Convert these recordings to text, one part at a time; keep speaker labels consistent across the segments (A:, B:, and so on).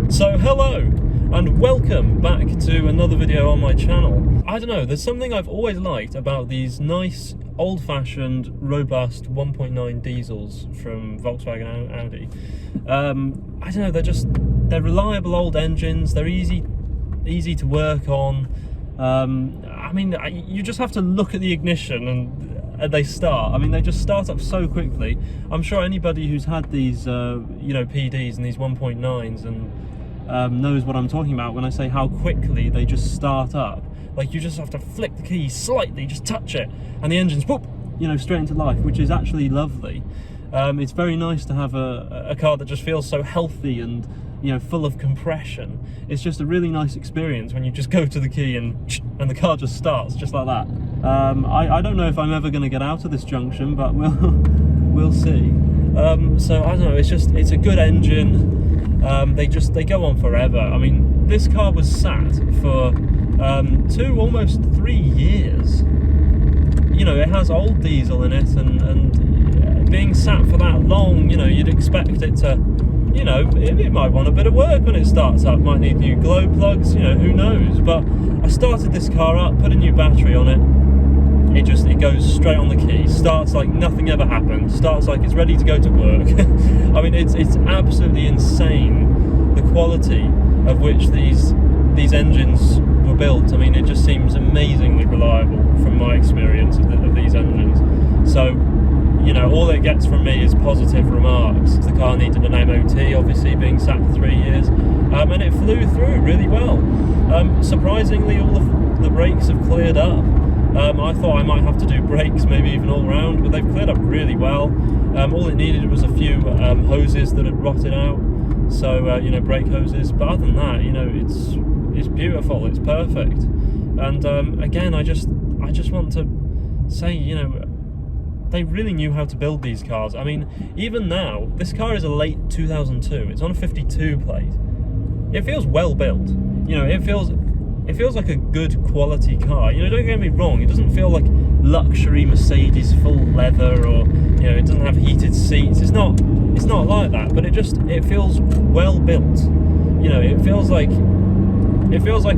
A: So hello and welcome back to another video on my channel. I don't know, there's something I've always liked about these nice old-fashioned robust 1.9 diesels from Volkswagen and Audi. I don't know, they're reliable old engines, they're easy to work on. I mean, you just have to look at the ignition and they start. I mean, they just start up so quickly. I'm sure anybody who's had these PDs and these 1.9s and knows what I'm talking about when I say how quickly they just start up. Like, you just have to flick the key slightly, just touch it, and the engine's whoop, straight into life, which is actually lovely. It's very nice to have a car that just feels so healthy and full of compression. It's just a really nice experience when you just go to the key and the car just starts just like that. I don't know if I'm ever going to get out of this junction, but we'll see. So I don't know. It's a good engine. They go on forever. I mean, this car was sat for almost 3 years. It has old diesel in it, and being sat for that long, you'd expect it to, it might want a bit of work when it starts up, might need new glow plugs, who knows. But I started this car up, put a new battery on it, it goes straight on the key, starts like nothing ever happened, starts like it's ready to go to work. I mean, it's absolutely insane the quality of which these engines were built. I mean, it just seems amazingly reliable from my experience of these engines. So, all it gets from me is positive remarks. The car needed an MOT, obviously, being sat for 3 years, and it flew through really well. Surprisingly, all of the brakes have cleared up. I thought I might have to do brakes, maybe even all round, but they've cleared up really well. All it needed was a few hoses that had rotted out, so brake hoses. But other than that, it's beautiful, it's perfect. And again, I just want to say, they really knew how to build these cars. I mean, even now, this car is a late 2002. It's on a 52 plate. It feels well built. It feels like a good quality car. Don't get me wrong. It doesn't feel like luxury Mercedes full leather, or it doesn't have heated seats. It's not like that. But it feels well built. It feels like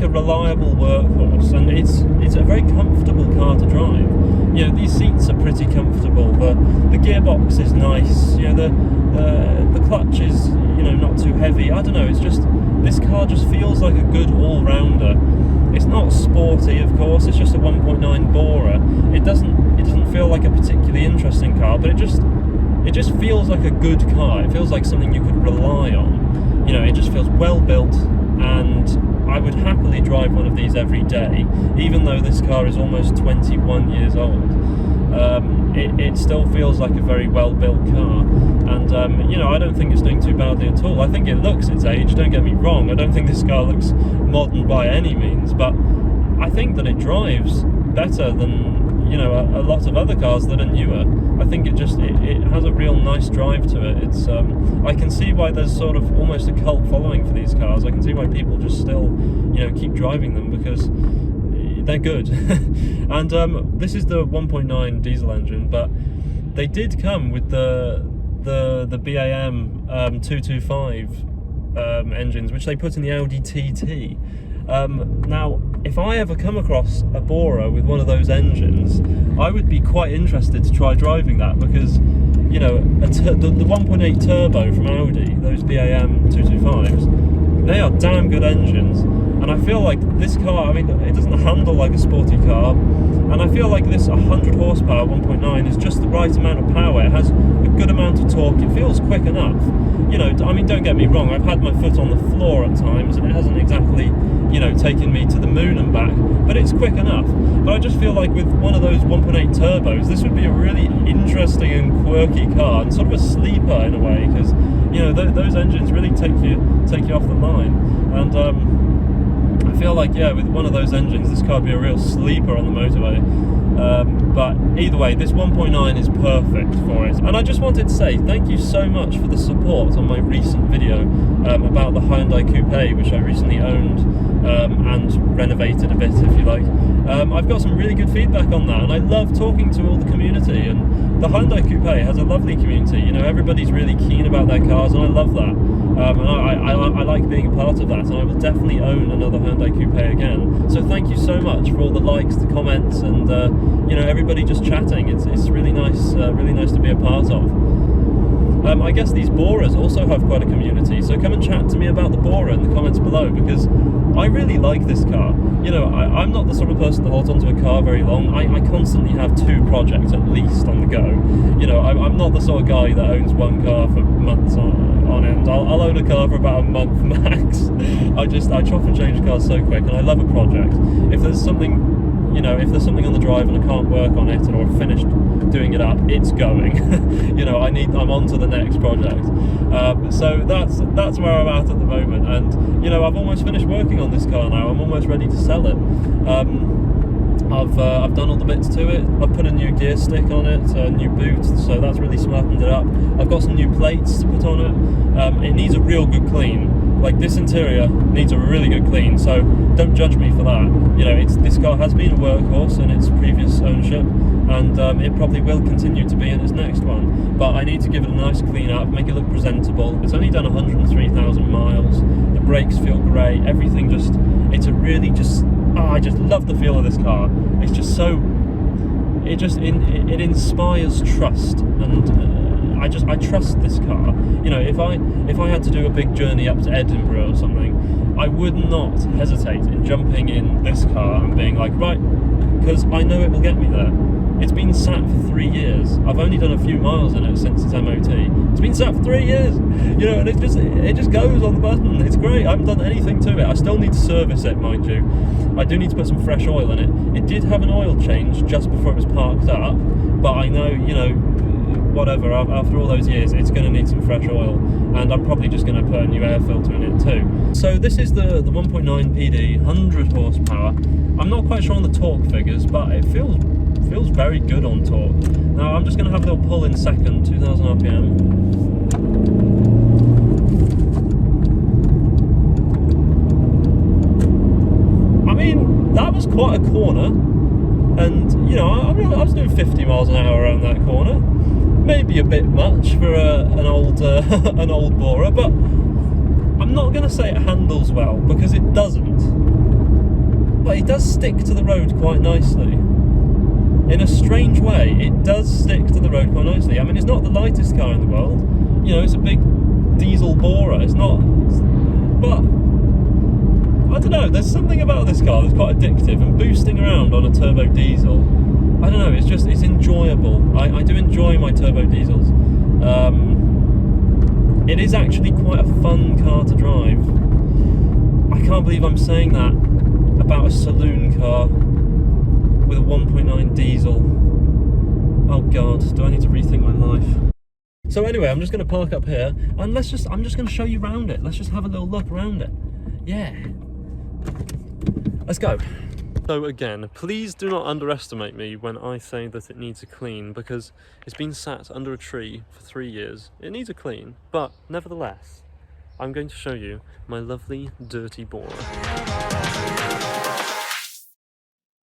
A: a reliable workhorse, and it's a very comfortable car to drive. These seats are pretty comfortable. The gearbox is nice. The clutch is not too heavy. I don't know. This car just feels like a good all-rounder. It's not sporty, of course. It's just a 1.9 Bora. It doesn't feel like a particularly interesting car, but it just feels like a good car. It feels like something you could rely on. It just feels well built, and I would happily drive one of these every day, even though this car is almost 21 years old. It still feels like a very well-built car, and I don't think it's doing too badly at all. I think it looks its age, don't get me wrong. I don't think this car looks modern by any means, but I think that it drives better than a lot of other cars that are newer. I think it has a real nice drive to it. It's I can see why there's sort of almost a cult following for these cars. I can see why people just still keep driving them, because they're good. And this is the 1.9 diesel engine, but they did come with the BAM 225 engines, which they put in the Audi TT. Now, if I ever come across a Bora with one of those engines, I would be quite interested to try driving that, because the 1.8 turbo from Audi, those BAM 225s, they are damn good engines. And I feel like this car, I mean, it doesn't handle like a sporty car, and I feel like this 100 horsepower 1.9 is just the right amount of power. It has a good amount of torque. It feels quick enough. I mean, don't get me wrong, I've had my foot on the floor at times, and it hasn't exactly, taken me to the moon and back, but it's quick enough. But I just feel like with one of those 1.8 turbos, this would be a really interesting and quirky car, and sort of a sleeper in a way, because, those engines really take you off the line. And I feel like, with one of those engines, this car would be a real sleeper on the motorway. But either way, this 1.9 is perfect for it. And I just wanted to say thank you so much for the support on my recent video about the Hyundai Coupe, which I recently owned and renovated a bit, if you like. I've got some really good feedback on that, and I love talking to all the community, and the Hyundai Coupe has a lovely community. You know, everybody's really keen about their cars, and I love that. And I like being a part of that, and I will definitely own another Hyundai Coupe again. So thank you so much for all the likes, the comments, and you know, everybody just chatting. It's really nice to be a part of. I guess these Boras also have quite a community, so come and chat to me about the Bora in the comments below, because I really like this car. You know, I'm not the sort of person that holds onto a car very long. I constantly have 2 projects at least on the go. You know, I'm not the sort of guy that owns one car for months on end. I'll own a car for about a month max. I chop and change cars so quick, and I love a project. If there's something, you know, if there's something on the drive and I can't work on it, or I've finished doing it up, it's going. You know, I'm on to the next project. So that's where I'm at the moment, and you know, I've almost finished working on this car now. I'm almost ready to sell it. I've done all the bits to it. I've put a new gear stick on it, a new boot, so that's really smartened it up. I've got some new plates to put on it. It needs a real good clean. Like, this interior needs a really good clean, so don't judge me for that. You know, this car has been a workhorse in its previous ownership, and it probably will continue to be in its next one. But I need to give it a nice clean up, make it look presentable. It's only done 103,000 miles. The brakes feel great. Everything I just love the feel of this car. It's just so, it inspires trust, and I trust this car. You know, if I had to do a big journey up to Edinburgh or something, I would not hesitate in jumping in this car and being like, right, because I know it will get me there. It's been sat for 3 years. I've only done a few miles in it since its MOT. It's been sat for 3 years, you know, and it just goes on the button. It's great. I haven't done anything to it. I still need to service it, mind you. I do need to put some fresh oil in it. It did have an oil change just before it was parked up, but I know, you know, whatever, after all those years, it's going to need some fresh oil, and I'm probably just going to put a new air filter in it too. So this is the 1.9 PD, 100 horsepower. I'm not quite sure on the torque figures, but it feels very good on torque. Now I'm just going to have a little pull in second, 2000 RPM. I mean, that was quite a corner, and you know, I was doing 50 miles an hour around that corner. Maybe a bit much for an old Bora, but I'm not going to say it handles well, because it doesn't. But it does stick to the road quite nicely. In a strange way, it does stick to the road quite nicely. I mean, it's not the lightest car in the world. You know, it's a big diesel Bora. It's not, but I don't know. There's something about this car that's quite addictive, and boosting around on a turbo diesel, I don't know, it's enjoyable. I do enjoy my turbo diesels. It is actually quite a fun car to drive. I can't believe I'm saying that about a saloon car with a 1.9 diesel. Oh god, do I need to rethink my life? So anyway, I'm just going to park up here, and I'm just going to show you around it. Let's just have a little look around it. Yeah. Let's go. So again, please do not underestimate me when I say that it needs a clean, because it's been sat under a tree for 3 years. It needs a clean, but nevertheless, I'm going to show you my lovely dirty Bora.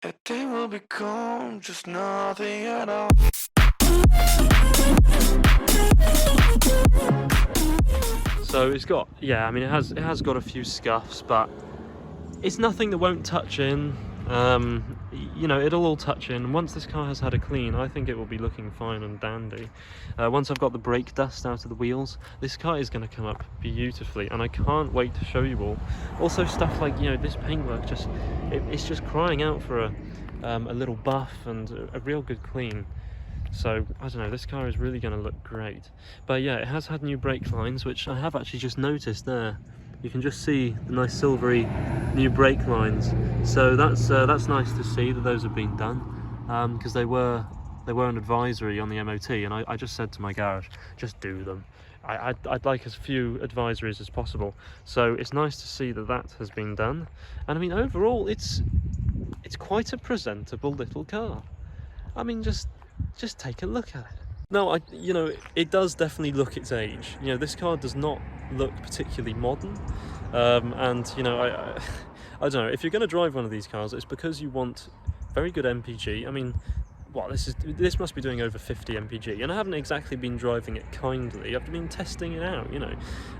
A: A day will become just nothing at all. So it's got, yeah, I mean, it has got a few scuffs, but it's nothing that won't touch in. You know, it'll all touch in. Once this car has had a clean, I think it will be looking fine and dandy. Once I've got the brake dust out of the wheels, this car is going to come up beautifully, and I can't wait to show you all. Also stuff like, you know, this paintwork, it's just crying out for a little buff and a real good clean. So I don't know, this car is really going to look great. But yeah, it has had new brake lines, which I have actually just noticed there. You can just see the nice silvery new brake lines. So that's nice to see that those have been done, because they were an advisory on the MOT, and I just said to my garage, just do them. I'd like as few advisories as possible. So it's nice to see that that has been done. And I mean, overall, it's quite a presentable little car. I mean, just take a look at it. No, you know, it does definitely look its age. You know, this car does not look particularly modern, and you know, I don't know, if you're going to drive one of these cars, it's because you want very good MPG. I mean, what, this must be doing over 50 mpg, and I haven't exactly been driving it kindly. I've been testing it out, you know,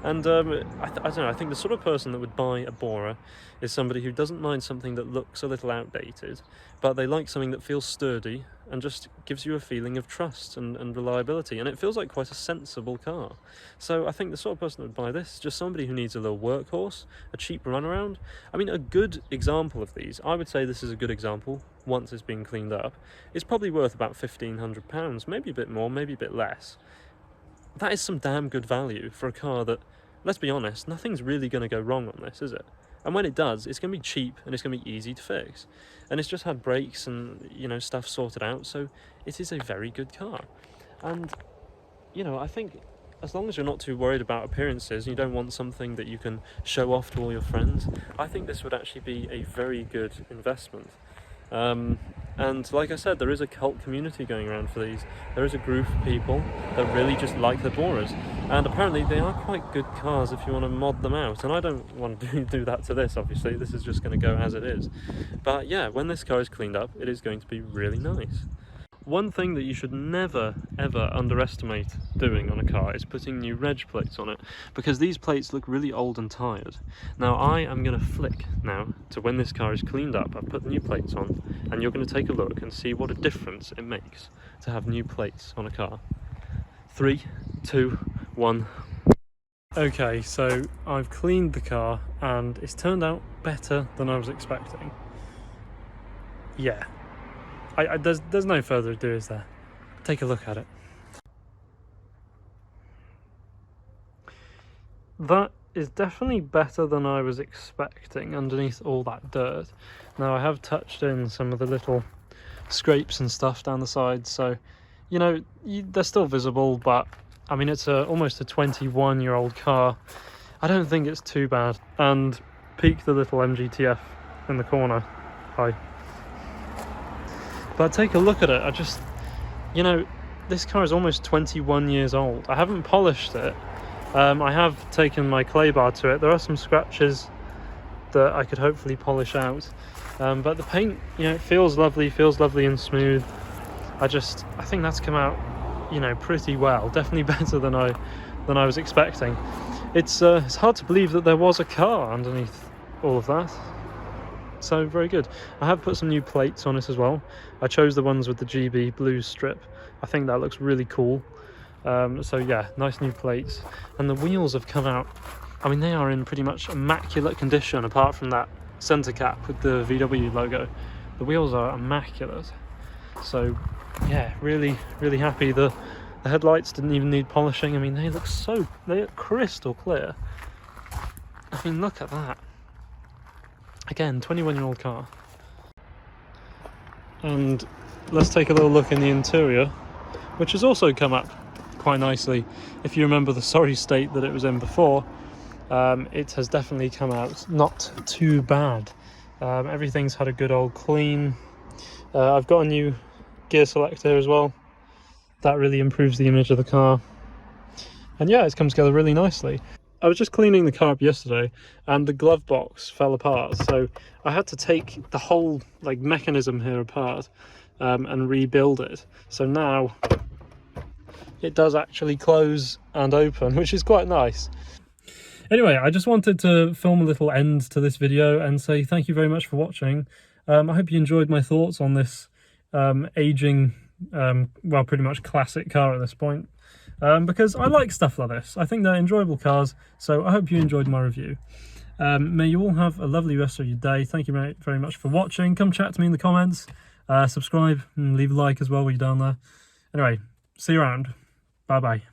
A: and I don't know, I think the sort of person that would buy a Bora is somebody who doesn't mind something that looks a little outdated, but they like something that feels sturdy and just gives you a feeling of trust and reliability, and it feels like quite a sensible car. So I think the sort of person that would buy this is just somebody who needs a little workhorse, a cheap runaround. I mean, a good example of these, I would say this is a good example, once it's been cleaned up, it's probably worth about £1,500, maybe a bit more, maybe a bit less. That is some damn good value for a car that, let's be honest, nothing's really going to go wrong on this, is it? And when it does, it's going to be cheap and it's going to be easy to fix. And it's just had brakes and, you know, stuff sorted out, so it is a very good car. And, you know, I think as long as you're not too worried about appearances and you don't want something that you can show off to all your friends, I think this would actually be a very good investment. And like I said, there is a cult community going around for these. There is a group of people that really just like the Boras, and apparently they are quite good cars if you want to mod them out, and I don't want to do that to this, obviously. This is just going to go as it is. But yeah, when this car is cleaned up, it is going to be really nice. One thing that you should never ever underestimate doing on a car is putting new reg plates on it, because these plates look really old and tired. Now I am going to flick now to when this car is cleaned up. I've put the new plates on, and you're going to take a look and see what a difference it makes to have new plates on a car. 3, 2, 1. Okay, so I've cleaned the car and it's turned out better than I was expecting. Yeah. There's no further ado, is there? Take a look at it. That is definitely better than I was expecting underneath all that dirt. Now I have touched in some of the little scrapes and stuff down the sides, so you know, they're still visible, but I mean, it's almost a 21-year-old car. I don't think it's too bad. And peek the little MGTF in the corner. Hi. But take a look at it. I just, you know, this car is almost 21 years old. I haven't polished it. I have taken my clay bar to it. There are some scratches that I could hopefully polish out. But the paint, you know, it feels lovely and smooth. I think that's come out, you know, pretty well. Definitely better than I was expecting. It's hard to believe that there was a car underneath all of that. So very good. I have put some new plates on it as well. I chose the ones with the GB blue strip. I think that looks really cool. So yeah, nice new plates. And the wheels have come out, I mean, they are in pretty much immaculate condition apart from that center cap with the VW logo. The wheels are immaculate. So yeah, really happy. The headlights didn't even need polishing. I mean, they look crystal clear. I mean, look at that. Again, 21-year-old car. And let's take a little look in the interior, which has also come up quite nicely. If you remember the sorry state that it was in before, it has definitely come out not too bad. Everything's had a good old clean. I've got a new gear selector as well. That really improves the image of the car. And yeah, it's come together really nicely. I was just cleaning the car up yesterday and the glove box fell apart, so I had to take the whole mechanism here apart and rebuild it. So now it does actually close and open, which is quite nice. Anyway, I just wanted to film a little end to this video and say thank you very much for watching. I hope you enjoyed my thoughts on this aging, well, pretty much classic car at this point. Because I like stuff like this. I think they're enjoyable cars, so I hope you enjoyed my review. May you all have a lovely rest of your day. Thank you very much for watching. Come chat to me in the comments, subscribe and leave a like as well while you're down there. Anyway, see you around. Bye bye.